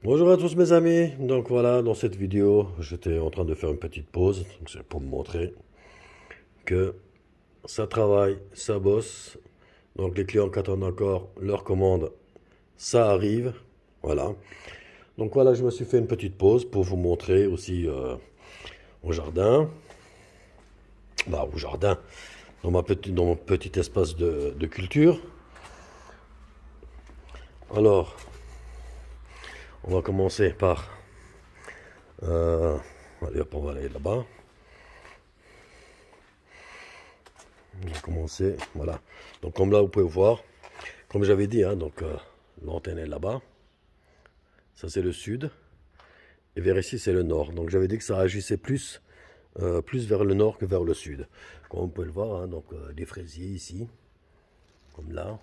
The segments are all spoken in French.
Bonjour à tous mes amis, donc voilà, dans cette vidéo, j'étais en train de faire une petite pause, donc c'est pour me montrer que ça travaille, ça bosse, donc les clients qui attendent encore leur commande, ça arrive, voilà. Donc voilà, je me suis fait une petite pause pour vous montrer aussi au jardin, au jardin, dans mon petit espace de culture. Alors, on va commencer par, allez hop, on va aller là-bas. On va commencer, voilà. Donc comme là vous pouvez voir, comme j'avais dit, hein, donc l'antenne est là-bas. Ça c'est le sud. Et vers ici c'est le nord. Donc j'avais dit que ça agissait plus, plus vers le nord que vers le sud. Comme on peut le voir, hein, donc des fraisiers ici, comme là.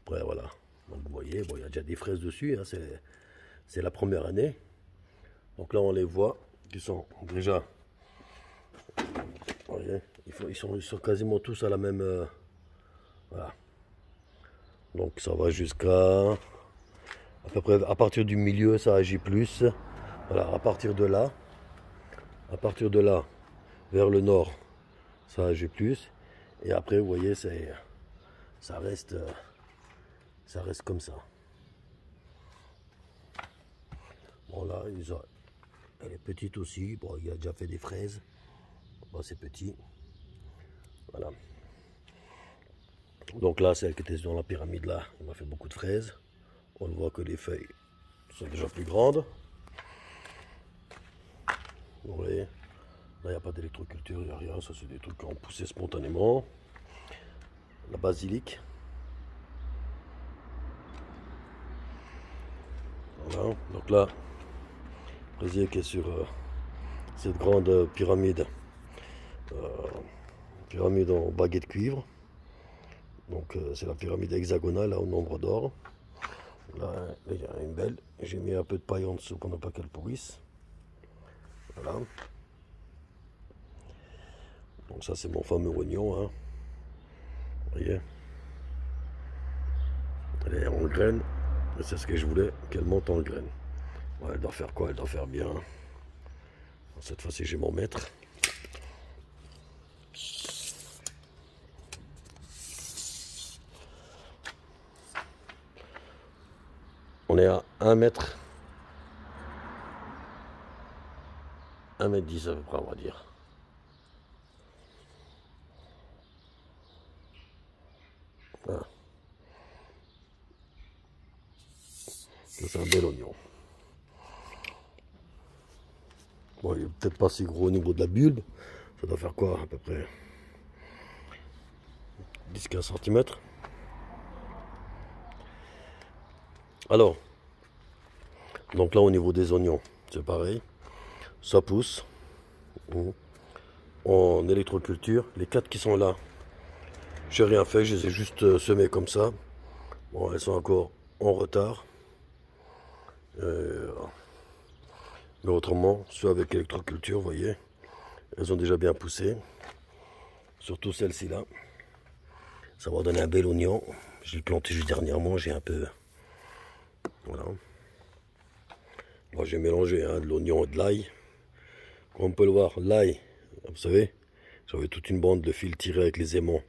Après voilà. Donc vous voyez, bon, il y a déjà des fraises dessus, hein, c'est la première année. Donc là on les voit, qui sont déjà, vous voyez, ils sont quasiment tous à la même, voilà. Donc ça va jusqu'à peu près à partir du milieu, ça agit plus. Voilà, à partir de là, vers le nord, ça agit plus. Et après, vous voyez, ça reste, ça reste comme ça. Bon là, elle est petite aussi. Bon, il a déjà fait des fraises. Bon, c'est petit. Voilà. Donc là, celle qui était dans la pyramide là, on a fait beaucoup de fraises. On voit que les feuilles sont déjà plus grandes. Vous voyez, là, il n'y a pas d'électroculture, il n'y a rien. Ça, c'est des trucs qui ont poussé spontanément. La basilic. Voilà. Donc là, Fraisier qui est sur cette grande pyramide, pyramide en baguette de cuivre. Donc c'est la pyramide hexagonale là, au nombre d'or. Là, il y a une belle. J'ai mis un peu de paille en dessous pour ne pas qu'elle pourrisse. Voilà. Donc ça c'est mon fameux oignon. Hein. Vous voyez. Elle est en graines. C'est ce que je voulais, qu'elle monte en graines. Ouais, elle doit faire quoi? Elle doit faire bien. Cette fois-ci, je vais m'en mettre. On est à 1 mètre. 1 mètre 10 à peu près, on va dire. Voilà. C'est un bel oignon. Bon, il n'est peut-être pas si gros au niveau de la bulbe. Ça doit faire quoi, à peu près 10-15 cm. Alors, donc là au niveau des oignons, c'est pareil. Ça pousse en électroculture. Les 4 qui sont là, j'ai rien fait, je les ai juste semés comme ça. Bon, elles sont encore en retard. Mais autrement, ceux avec électroculture, vous voyez, elles ont déjà bien poussé. Surtout celle-ci là. Ça va donner un bel oignon. Je l'ai planté juste dernièrement, j'ai un peu... Voilà. Moi j'ai mélangé hein, de l'oignon et de l'ail. Comme on peut le voir, l'ail, vous savez, j'avais toute une bande de fils tirés avec les aimants.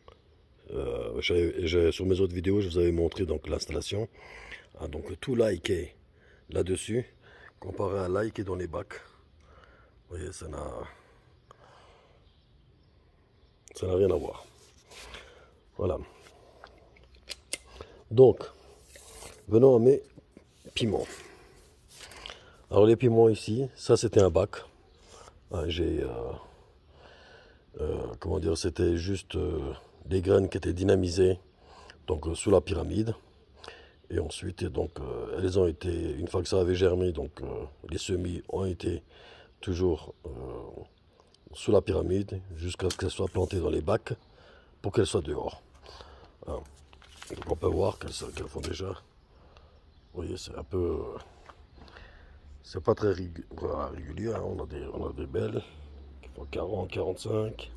Sur mes autres vidéos, je vous avais montré donc l'installation. Ah, donc tout l'ail qui est là-dessus, comparé à l'ail qui est dans les bacs. Vous voyez, ça n'a rien à voir. Voilà. Donc, venons à mes piments. Alors les piments ici, ça c'était un bac. J'ai, comment dire, c'était juste des graines qui étaient dynamisées donc sous la pyramide. Et ensuite, donc, elles ont été, une fois que ça avait germé, donc les semis ont été toujours sous la pyramide jusqu'à ce qu'elles soient plantées dans les bacs pour qu'elles soient dehors. Hein. Donc on peut voir qu'elles font déjà. Vous voyez, c'est un peu, c'est pas très régulier. Hein. On a des belles qui font 40, 45.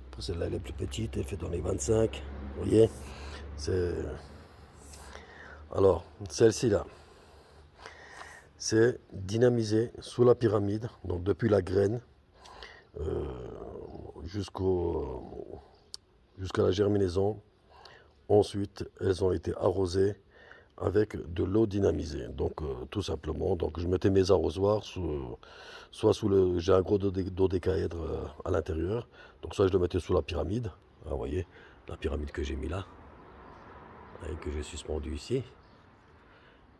Après celle-là, elle est plus petite, elle fait dans les 25. Vous voyez, c'est. Alors, celle-ci là, c'est dynamiser sous la pyramide, donc depuis la graine jusqu'à la germinaison. Ensuite, elles ont été arrosées avec de l'eau dynamisée. Donc, tout simplement, donc je mettais mes arrosoirs soit sous le, j'ai un gros dodécaèdre à l'intérieur. Donc, soit je le mettais sous la pyramide. Ah, vous voyez, la pyramide que j'ai mis là, et que j'ai suspendu ici.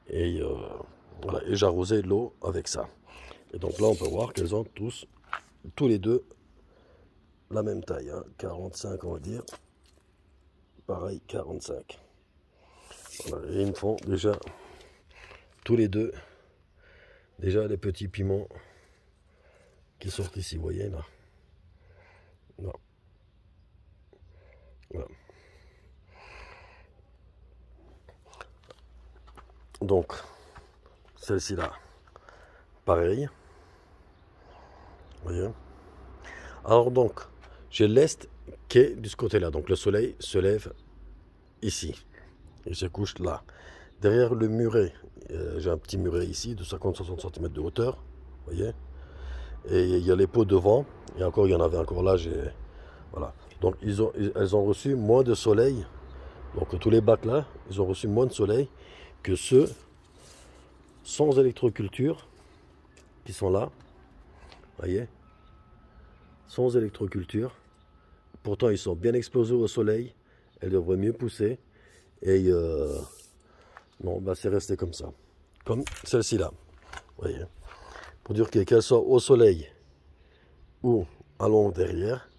Et voilà, et j'arrosais l'eau avec ça. Et donc là, on peut voir qu'elles ont tous les deux la même taille, hein, 45 on va dire. Pareil, 45. Voilà, et ils me font déjà tous les deux déjà les petits piments qui sortent ici, vous voyez là. Là. Voilà. Donc celle-ci là, pareil. Vous voyez. Alors donc, j'ai l'est qui est de ce côté-là. Donc le soleil se lève ici. Il se couche là. Derrière le muret, j'ai un petit muret ici de 50-60 cm de hauteur. Vous voyez. Et il y a les pots devant. Et encore, il y en avait encore là. Voilà. Donc elles ont reçu moins de soleil. Donc tous les bacs là, ils ont reçu moins de soleil que ceux sans électroculture qui sont là. Vous voyez. Sans électroculture. Pourtant, ils sont bien exposés au soleil. Elles devraient mieux pousser. Et non, bah, c'est resté comme ça. Comme celle-ci là. Vous voyez. Pour dire qu'elles soient au soleil ou à l'ombre derrière,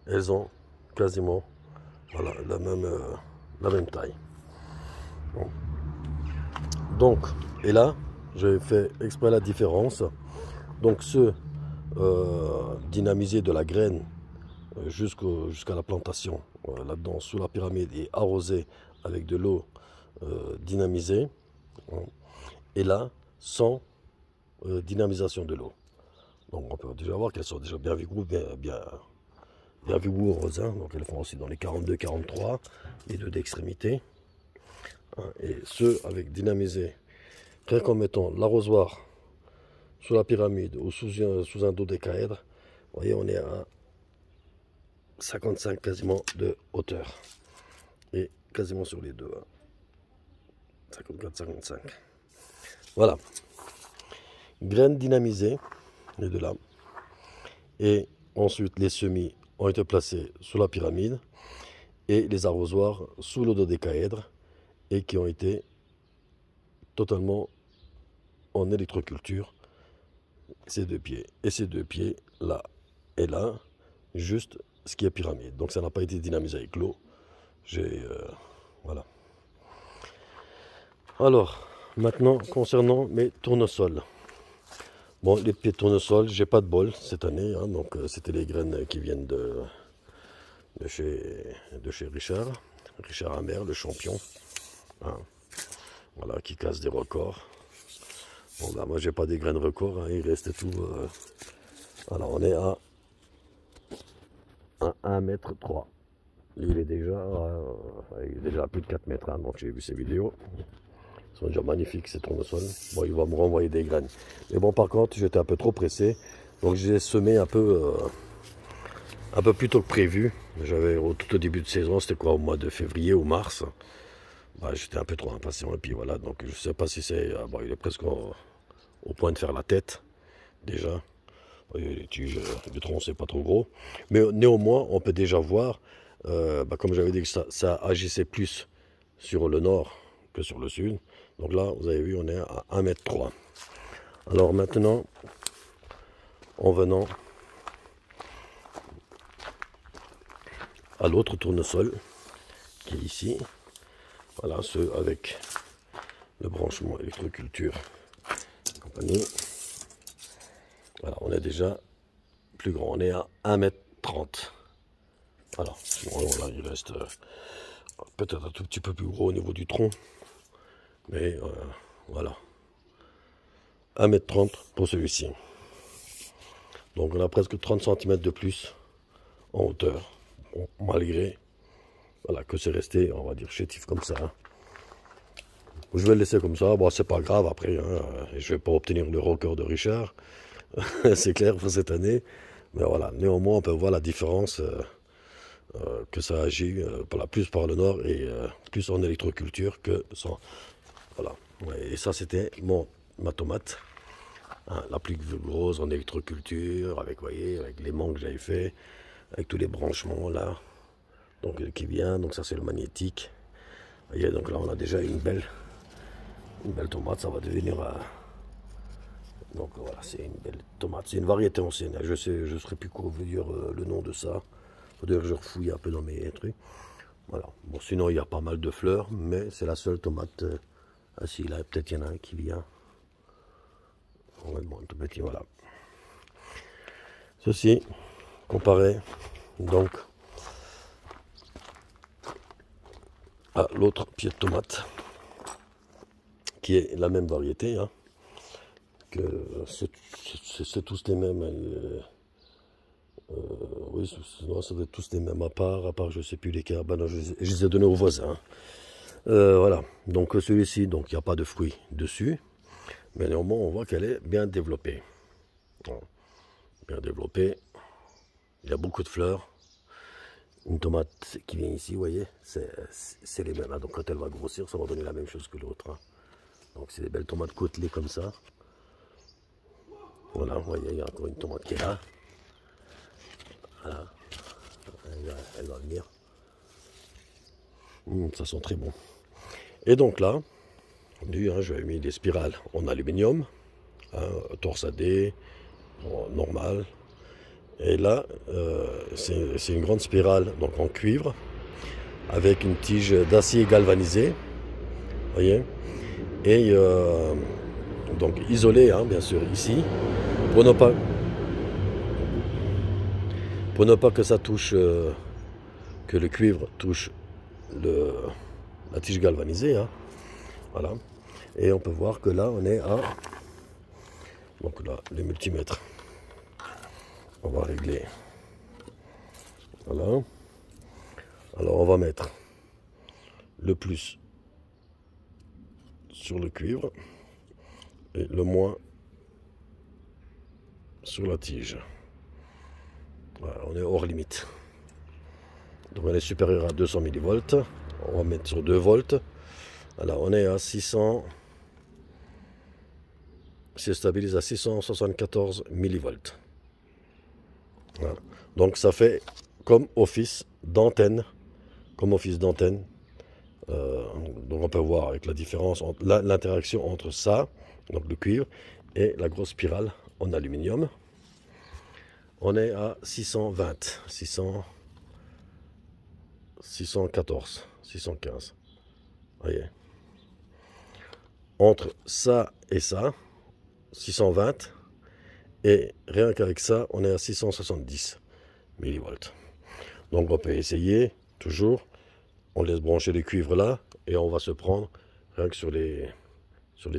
elles ont quasiment voilà, la même taille. Bon. Donc, et là, j'ai fait exprès la différence. Donc, ceux dynamisés de la graine jusqu'à la plantation, là-dedans, sous la pyramide, et arrosés avec de l'eau dynamisée. Et là, sans dynamisation de l'eau. Donc, on peut déjà voir qu'elles sont déjà bien vigoureuses. Hein. Donc, elles font aussi dans les 42-43, les deux d'extrémité. Et ceux avec dynamisé, rien qu'en mettant l'arrosoir sous la pyramide ou sous un dodécaèdre, vous voyez, on est à 55 quasiment de hauteur. Et quasiment sur les deux. 54-55. Voilà. Graines dynamisées, les deux là. Et ensuite, les semis ont été placés sous la pyramide et les arrosoirs sous le dodécaèdre et qui ont été totalement en électroculture. Ces deux pieds et ces deux pieds là et là, juste ce qui est pyramide. Donc ça n'a pas été dynamisé avec l'eau. Voilà. Alors, maintenant, concernant mes tournesols. Bon, les pieds de tournesol, j'ai pas de bol cette année. Hein, donc, c'était les graines qui viennent de chez Richard. Richard Amer, le champion. Hein, voilà, qui casse des records. Bon, ben, moi, j'ai pas des graines records. Hein, il reste tout. Alors, on est à 1,3 m. Lui, il est déjà à plus de 4 mètres. Hein, donc, j'ai vu ses vidéos. Ils sont déjà magnifiques ces tournesols. Bon, il va me renvoyer des graines. Mais bon, par contre, j'étais un peu trop pressé. Donc, j'ai semé un peu plus tôt que prévu. J'avais tout au début de saison, c'était quoi, au mois de février ou mars. Bah, j'étais un peu trop impatient. Et puis voilà, donc je sais pas si c'est. Bon, il est presque au point de faire la tête, déjà. Les tiges, le tronc, c'est pas trop gros. Mais néanmoins, on peut déjà voir, comme j'avais dit que ça agissait plus sur le nord que sur le sud. Donc là, vous avez vu, on est à 1,3 m. Alors maintenant, en venant à l'autre tournesol, qui est ici, voilà, ceux avec le branchement électroculture et compagnie. Voilà, on est déjà plus grand, on est à 1,30 m. Voilà, voilà, il reste peut-être un tout petit peu plus gros au niveau du tronc. Mais voilà. 1,30 m pour celui-ci. Donc on a presque 30 cm de plus en hauteur. Bon, malgré voilà, que c'est resté, on va dire, chétif comme ça. Hein. Je vais le laisser comme ça. Bon, c'est pas grave après. Hein, je vais pas obtenir le record de Richard. C'est clair pour cette année. Mais voilà, néanmoins, on peut voir la différence que ça agit plus par le nord et plus en électroculture que sans. Voilà. Ouais, et ça, c'était ma tomate. Hein, la plus grosse en électroculture, avec, voyez, avec les manques que j'avais fait, avec tous les branchements là. Donc qui vient, donc ça c'est le magnétique. Voyez, donc là on a déjà une belle tomate, ça va devenir donc voilà, c'est une belle tomate, c'est une variété ancienne. Je ne saurais plus quoi vous dire le nom de ça. Faudrait que je refouille un peu dans mes trucs. Voilà. Bon, sinon il y a pas mal de fleurs, mais c'est la seule tomate. Ah si, là peut-être il y en a un qui vient. Bon, tout petit, voilà. Ceci comparé donc à l'autre pied de tomate qui est la même variété, hein, que c'est tous les mêmes. Oui, ça doit être tous les mêmes à part je sais plus lesquels. Ben non, je les ai donnés aux voisins. Voilà, donc celui-ci, donc il n'y a pas de fruits dessus, mais néanmoins on voit qu'elle est bien développée. Voilà. Bien développée, il y a beaucoup de fleurs. Une tomate qui vient ici, vous voyez, c'est les mêmes. Hein. Donc quand elle va grossir, ça va donner la même chose que l'autre. Hein. Donc c'est des belles tomates côtelées comme ça. Voilà, vous voyez, il y a encore une tomate qui est là. Voilà, elle va venir. Ça sent très bon. Et donc là, hein, j'avais mis des spirales en aluminium, hein, torsadées, normal. Et là, c'est une grande spirale donc en cuivre avec une tige d'acier galvanisé, voyez, et donc isolée, hein, bien sûr ici, pour ne pas que ça touche, que le cuivre touche la tige galvanisée, hein, voilà. Et on peut voir que là on est à, donc là les multimètres. On va régler. Voilà. Alors on va mettre le plus sur le cuivre et le moins sur la tige. Voilà, on est hors limite. Donc elle est supérieure à 200 millivolts. On va mettre sur 2 volts. Alors on est à 600. C'est stabilisé à 674 millivolts. Voilà. Donc ça fait comme office d'antenne. Donc on peut voir avec la différence, l'interaction entre ça, donc le cuivre, et la grosse spirale en aluminium. On est à 620, 614, 615. Voyez. Entre ça et ça, 620. Et rien qu'avec ça, on est à 670 millivolts. Donc on peut essayer, toujours. On laisse brancher les cuivres là, et on va se prendre rien que sur les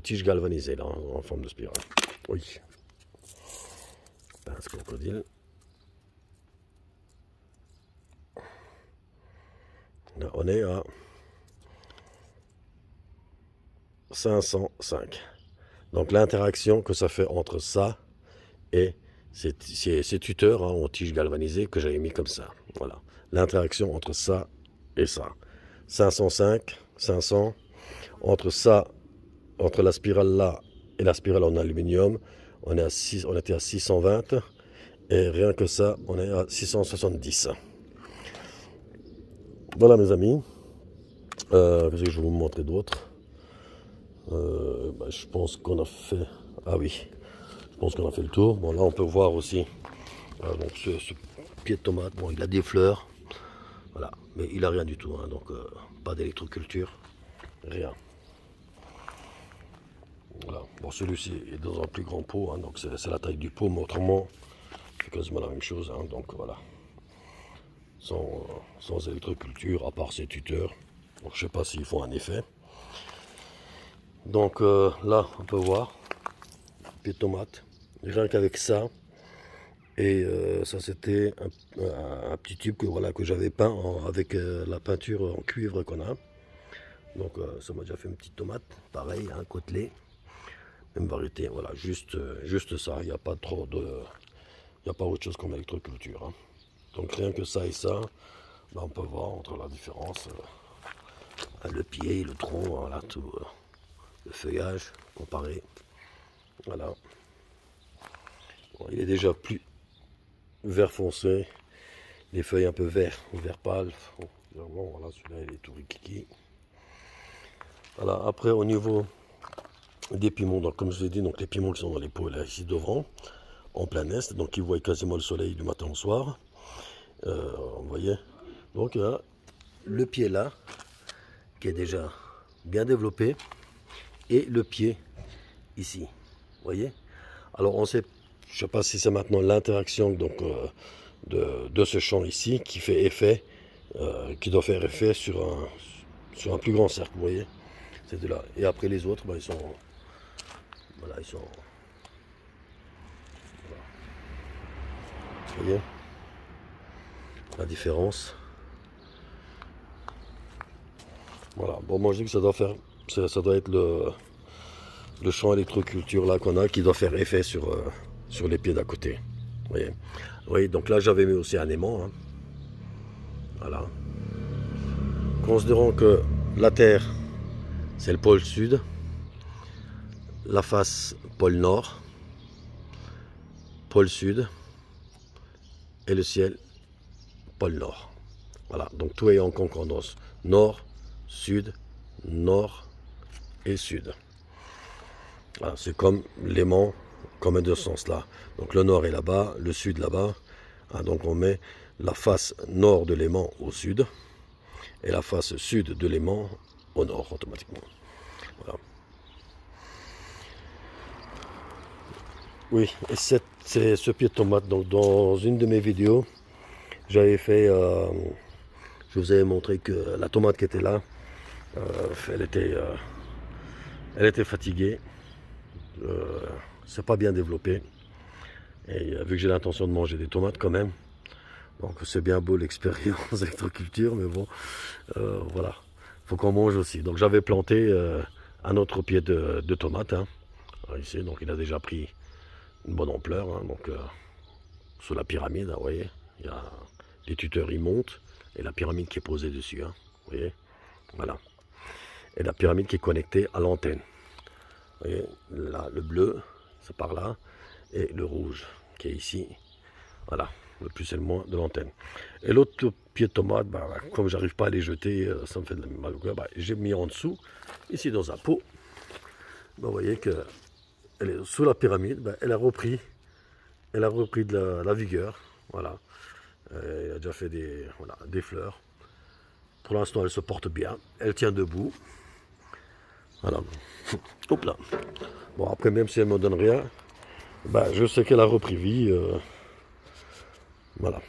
tiges galvanisées là, en forme de spirale. Oui. Pince crocodile. Là, on est à 505. Donc l'interaction que ça fait entre ça et ces tuteurs, hein, en tige galvanisée que j'avais mis comme ça. Voilà. L'interaction entre ça et ça. 505, 500. Entre ça, entre la spirale là et la spirale en aluminium, on était à 620. Et rien que ça, on est à 670. Voilà mes amis. Qu'est-ce que je vais vous montrer d'autre? Je pense qu'on a fait... Ah oui. Je pense qu'on a fait le tour. Bon, là, on peut voir aussi donc ce pied de tomate. Bon, il a des fleurs. Voilà. Mais il n'a rien du tout. Hein, donc, pas d'électroculture. Rien. Voilà. Bon, celui-ci est dans un plus grand pot. Hein, donc, c'est la taille du pot. Mais autrement, c'est quasiment la même chose. Hein, donc, voilà. Sans électroculture, à part ces tuteurs. Donc, je ne sais pas s'ils font un effet. Donc, là, on peut voir. Pied de tomate. Rien qu'avec ça, et ça c'était un petit tube que j'avais peint avec la peinture en cuivre qu'on a. Donc ça m'a déjà fait une petite tomate, pareil, un côtelé, même variété, voilà, juste ça, il n'y a pas trop de... Il n'y a pas autre chose comme électroculture. Hein. Donc rien que ça et ça, ben, on peut voir entre la différence, le pied, le tronc, voilà, tout, le feuillage comparé. Voilà. Bon, il est déjà plus vert foncé, les feuilles un peu vert pâle. Bon, voilà, celui-là il est tout rikiki. Voilà, après au niveau des piments, donc comme je l'ai dit, donc les piments qui sont dans les pots là ici devant, en plein est, donc ils voient quasiment le soleil du matin au soir. Vous voyez, donc le pied là, qui est déjà bien développé, et le pied ici, vous voyez. Alors on sait, je ne sais pas si c'est maintenant l'interaction donc de ce champ ici qui fait effet, qui doit faire effet sur un plus grand cercle, vous voyez. C'est de là. Et après les autres, ben, ils sont, voilà, ils sont, voilà. Vous voyez la différence. Voilà. Bon, moi je dis que ça doit faire, ça doit être le champ électroculture là qu'on a qui doit faire effet sur les pieds d'à côté. Vous voyez. Oui, donc là j'avais mis aussi un aimant. Hein. Voilà. Considérons que la Terre c'est le pôle sud, la face pôle nord, pôle sud et le ciel pôle nord. Voilà, donc tout est en concordance. Nord, sud, nord et sud. Voilà, c'est comme l'aimant, comme un de ce sens-là. Donc le nord est là-bas, le sud là-bas. Ah, donc on met la face nord de l'aimant au sud et la face sud de l'aimant au nord automatiquement. Voilà. Oui, et c'est ce pied de tomate. Donc dans une de mes vidéos, j'avais fait, je vous avais montré que la tomate qui était là, elle était fatiguée, c'est pas bien développé. Et vu que j'ai l'intention de manger des tomates quand même, donc c'est bien beau l'expérience électroculture, mais bon, voilà, faut qu'on mange aussi. Donc j'avais planté un autre pied de tomate, hein, ici, donc il a déjà pris une bonne ampleur, hein, donc sous la pyramide, hein, vous voyez, il y a les tuteurs, ils montent, et la pyramide qui est posée dessus, hein, vous voyez, voilà. Et la pyramide qui est connectée à l'antenne. Vous voyez, là, le bleu, c'est par là, et le rouge qui est ici, voilà, le plus et le moins de l'antenne. Et l'autre pied de tomate, bah, comme j'arrive pas à les jeter, ça me fait de mal au cœur, bah, j'ai mis en dessous, ici dans un pot, bah, vous voyez que elle est sous la pyramide, bah, elle a repris de la vigueur, voilà. Elle a déjà fait des fleurs. Pour l'instant, elle se porte bien, elle tient debout. Voilà. Hop là. Bon, après, même si elle ne me donne rien, bah, je sais qu'elle a repris vie. Voilà.